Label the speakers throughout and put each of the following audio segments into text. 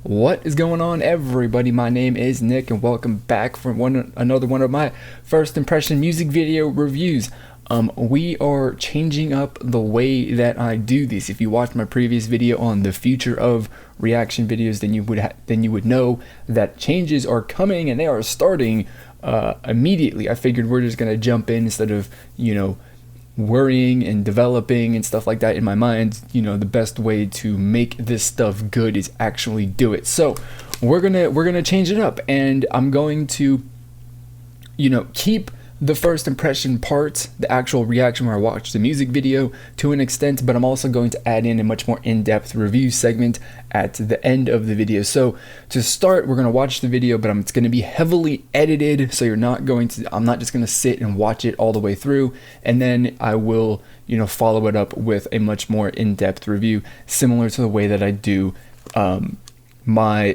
Speaker 1: What is going on, everybody? My name is Nick, and welcome back for another one of my first impression music video reviews. We are changing up the way that I do these. If you watched my previous video on the future of reaction videos, then you would know that changes are coming and they are starting immediately. I figured we're just gonna jump in instead of worrying and developing and stuff like that in my mind. The best way to make this stuff good is actually do it. So we're gonna change it up, and I'm going to keep the first impression part, the actual reaction where I watch the music video, to an extent, but I'm also going to add in a much more in-depth review segment at the end of the video. So to start, we're going to watch the video, but it's going to be heavily edited, so I'm not just going to sit and watch it all the way through, and then I will follow it up with a much more in-depth review, similar to the way that I do my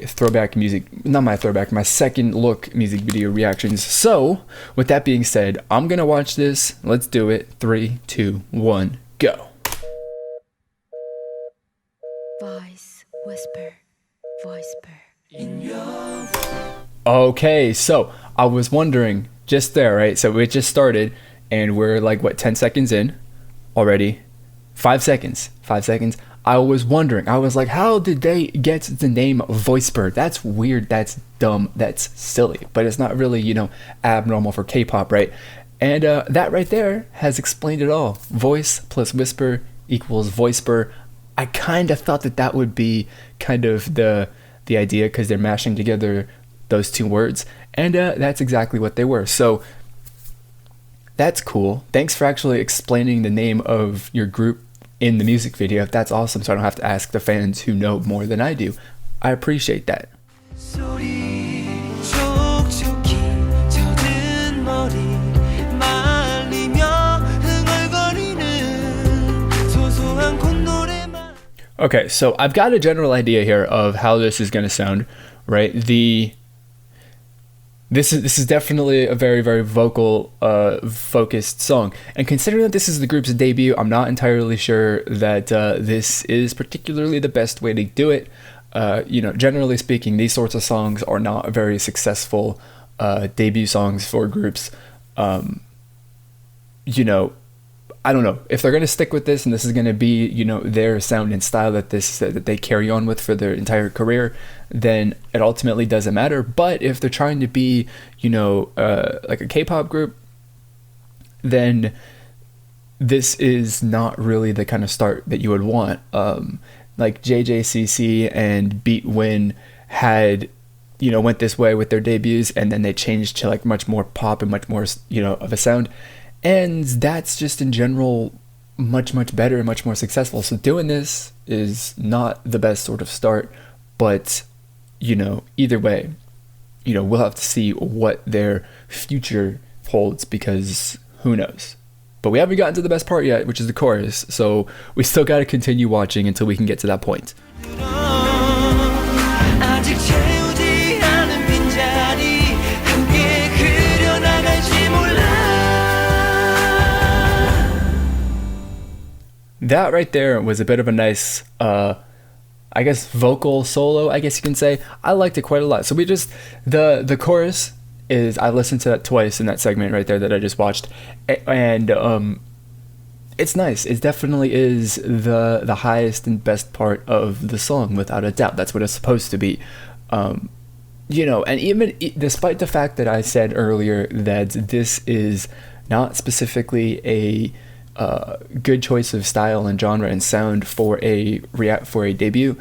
Speaker 1: second look music video reactions. So with that being said, I'm gonna watch this. Let's do it. 3, 2, 1, go. Okay, so I was wondering just there, right? So it just started and we're like 10 seconds in already. 5 seconds. I was wondering, I was like, how did they get the name Voisper? That's weird, that's dumb, that's silly, but it's not really, abnormal for K-pop, right? And that right there has explained it all. Voice plus whisper equals Voisper. I kind of thought that would be kind of the idea, because they're mashing together those two words, and that's exactly what they were. So that's cool. Thanks for actually explaining the name of your group in the music video. That's awesome, so I don't have to ask the fans who know more than I do. I appreciate that. Okay, so I've got a general idea here of how this is going to sound, right? This is definitely a very, very vocal focused song, and considering that this is the group's debut, I'm not entirely sure that this is particularly the best way to do it. Generally speaking, these sorts of songs are not very successful debut songs for groups. I don't know if they're going to stick with this, and this is going to be their sound and style that they carry on with for their entire career, then it ultimately doesn't matter. But if they're trying to be like a K-pop group, then this is not really the kind of start that you would want. Like JJCC and Beat Win had went this way with their debuts, and then they changed to much more pop and much more of a sound. And that's just in general much, much better and much more successful. So doing this is not the best sort of start, but either way, we'll have to see what their future holds, because who knows. But we haven't gotten to the best part yet, which is the chorus. So we still got to continue watching until we can get to that point. That right there was a bit of a nice, vocal solo, I guess you can say. I liked it quite a lot. So the chorus is, I listened to that twice in that segment right there that I just watched. And it's nice. It definitely is the highest and best part of the song, without a doubt. That's what it's supposed to be. And even despite the fact that I said earlier that this is not specifically a good choice of style and genre and sound for a debut,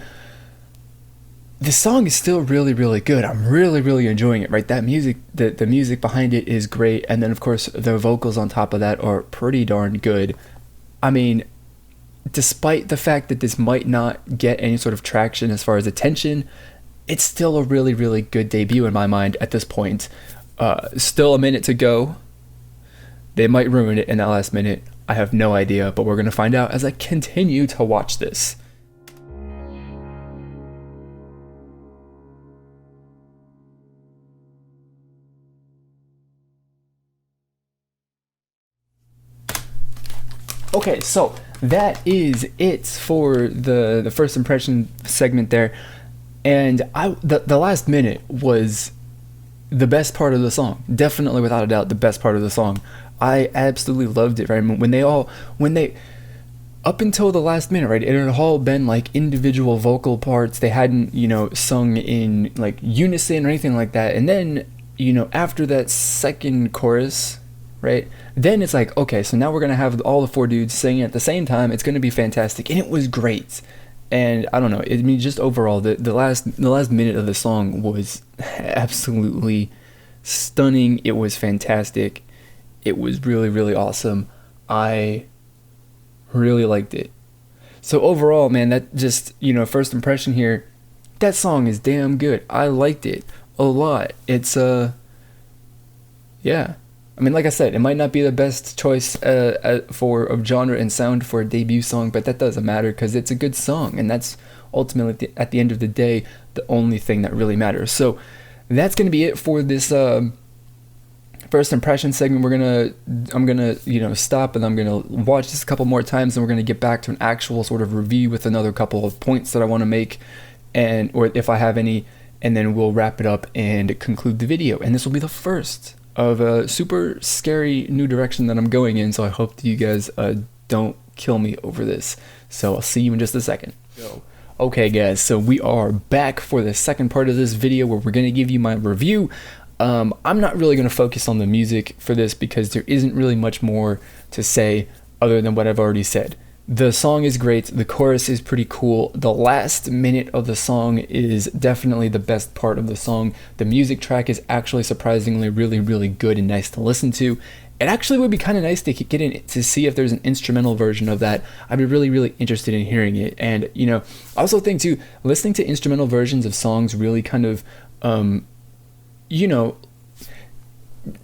Speaker 1: the song is still really, really good. I'm really, really enjoying it, right? That music, the music behind it is great, and then of course the vocals on top of that are pretty darn good. I mean, despite the fact that this might not get any sort of traction as far as attention, it's still a really, really good debut in my mind at this point. Still a minute to go. They might ruin it in that last minute. I have no idea, but we're going to find out as I continue to watch this. Okay, so that is it for the first impression segment there. And the last minute was the best part of the song, definitely without a doubt the best part of the song. I absolutely loved it, right? When they up until the last minute, right, it had all been like individual vocal parts. They hadn't, sung in like unison or anything like that. And then, after that second chorus, right, then it's like, okay, so now we're gonna have all the four dudes singing at the same time. It's gonna be fantastic, and it was great. And I don't know, just overall, the last minute of the song was absolutely stunning. It was fantastic. It was really, really awesome. I really liked it. So overall, man, that just, first impression here, that song is damn good. I liked it a lot. It's yeah. I mean, like I said, it might not be the best choice of genre and sound for a debut song, but that doesn't matter because it's a good song, and that's ultimately, at the end of the day, the only thing that really matters. So that's going to be it for this first impression segment. I'm gonna stop, and I'm gonna watch this a couple more times, and we're gonna get back to an actual sort of review with another couple of points that I want to make, or if I have any, and then we'll wrap it up and conclude the video. And this will be the first of a super scary new direction that I'm going in, so I hope that you guys don't kill me over this. So I'll see you in just a second. Okay guys, so we are back for the second part of this video where we're going to give you my review. I'm not really going to focus on the music for this because there isn't really much more to say other than what I've already said. The song is great, the chorus is pretty cool, the last minute of the song is definitely the best part of the song. The music track is actually surprisingly really, really good and nice to listen to. It actually would be kind of nice to get in to see if there's an instrumental version of that. I'd be really, really interested in hearing it. And, I also think too, listening to instrumental versions of songs really kind of,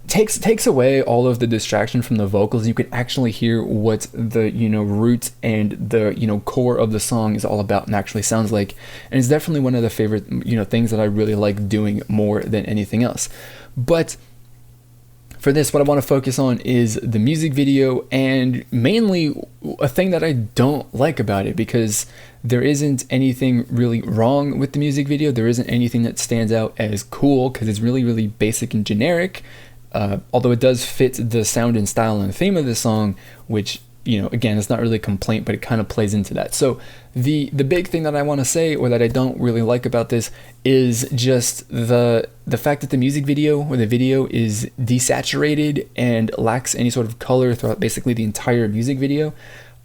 Speaker 1: takes away all of the distraction from the vocals. You could actually hear what the root and the core of the song is all about and actually sounds like, and it's definitely one of the favorite things that I really like doing more than anything else. But for this, what I want to focus on is the music video, and mainly a thing that I don't like about it, because there isn't anything really wrong with the music video. There isn't anything that stands out as cool because it's really, really basic and generic. Although it does fit the sound and style and theme of the song, which, again, it's not really a complaint, but it kind of plays into that. So the big thing that I want to say, or that I don't really like about this, is just the fact that the music video, or the video, is desaturated and lacks any sort of color throughout basically the entire music video.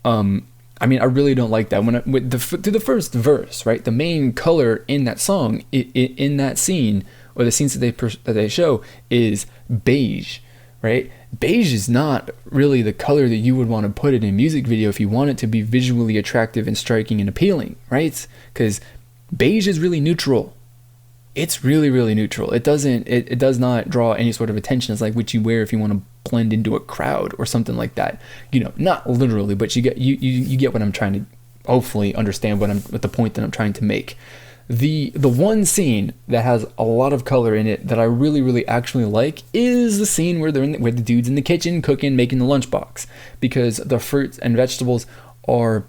Speaker 1: I really don't like that. To the first verse, right, the main color in that song, in that scene, or the scenes that they show, is beige, right? Beige is not really the color that you would want to put in a music video if you want it to be visually attractive and striking and appealing, right? Because beige is really neutral. It's really, really neutral. It does not draw any sort of attention. It's like what you wear if you want to blend into a crowd or something like that. Not literally, but you get what I'm trying to hopefully understand, what the point that I'm trying to make. The one scene that has a lot of color in it that I really, really actually like is the scene where where the dude's in the kitchen cooking, making the lunchbox, because the fruits and vegetables are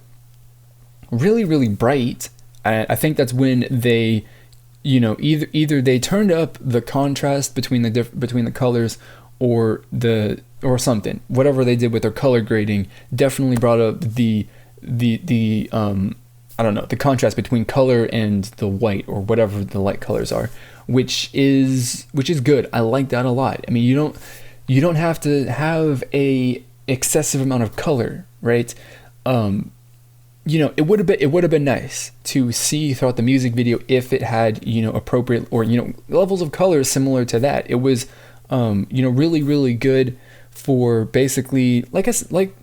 Speaker 1: really, really bright. I think that's when they, either they turned up the contrast between the colors, or something. Whatever they did with their color grading definitely brought up the the contrast between color and the white, or whatever the light colors are, which is good. I like that a lot. I mean, you don't have to have a excessive amount of color, right? It would have been nice to see throughout the music video if it had, appropriate, or, levels of color similar to that. It was, really, really good for basically,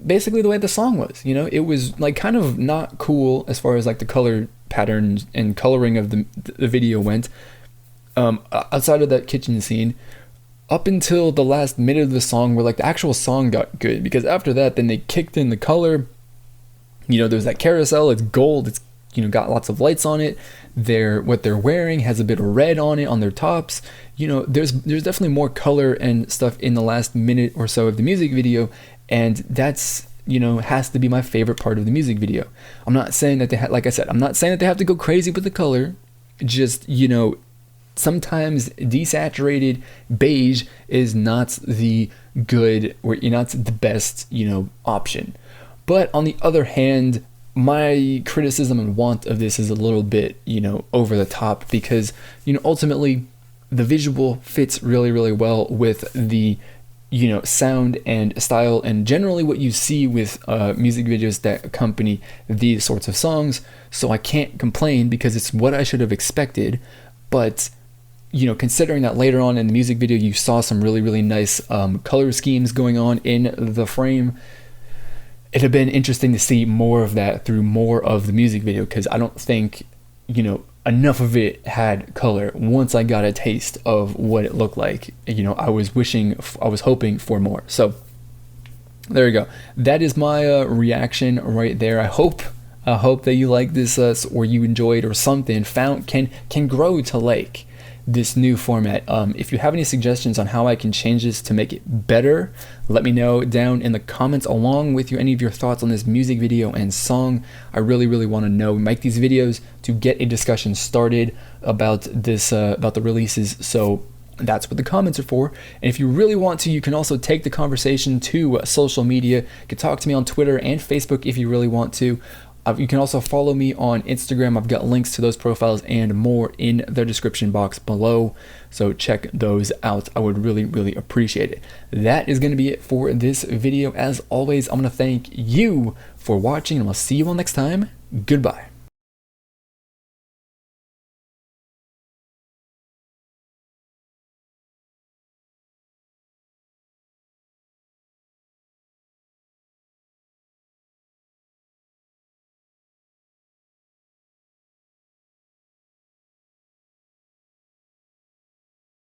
Speaker 1: basically the way the song was. It was like kind of not cool as far as like the color patterns and coloring of the video went, outside of that kitchen scene, up until the last minute of the song, where like the actual song got good, because after that then they kicked in the color. There's that carousel, it's gold, it's got lots of lights on it. What they're wearing has a bit of red on it on their tops. There's definitely more color and stuff in the last minute or so of the music video, and that's has to be my favorite part of the music video. I'm not saying that like I said, I'm not saying that they have to go crazy with the color. just, you know, sometimes desaturated beige is not the good or not the best, you know, option. But on the other hand, my criticism and want of this is a little bit, you know, over the top, because, you know, ultimately the visual fits really, really well with the, you know, sound and style and generally what you see with music videos that accompany these sorts of songs. So I can't complain because it's what I should have expected. But, you know, considering that later on in the music video you saw some really, really nice color schemes going on in the frame, it'd have been interesting to see more of that through more of the music video, because I don't think, you know, enough of it had color. Once I got a taste of what it looked like, you know, I was hoping for more. So there you go. That is my reaction right there. I hope that you like this or you enjoyed or something can grow to like this new format. If you have any suggestions on how I can change this to make it better, let me know down in the comments, along with any of your thoughts on this music video and song. I really, really want to know. We make these videos to get a discussion started about this, about the releases. So that's what the comments are for. And if you really want to, you can also take the conversation to social media. You can talk to me on Twitter and Facebook if you really want to. You can also follow me on Instagram. I've got links to those profiles and more in the description box below, so check those out. I would really, really appreciate it. That is going to be it for this video. As always, I'm going to thank you for watching, and I'll see you all next time. Goodbye.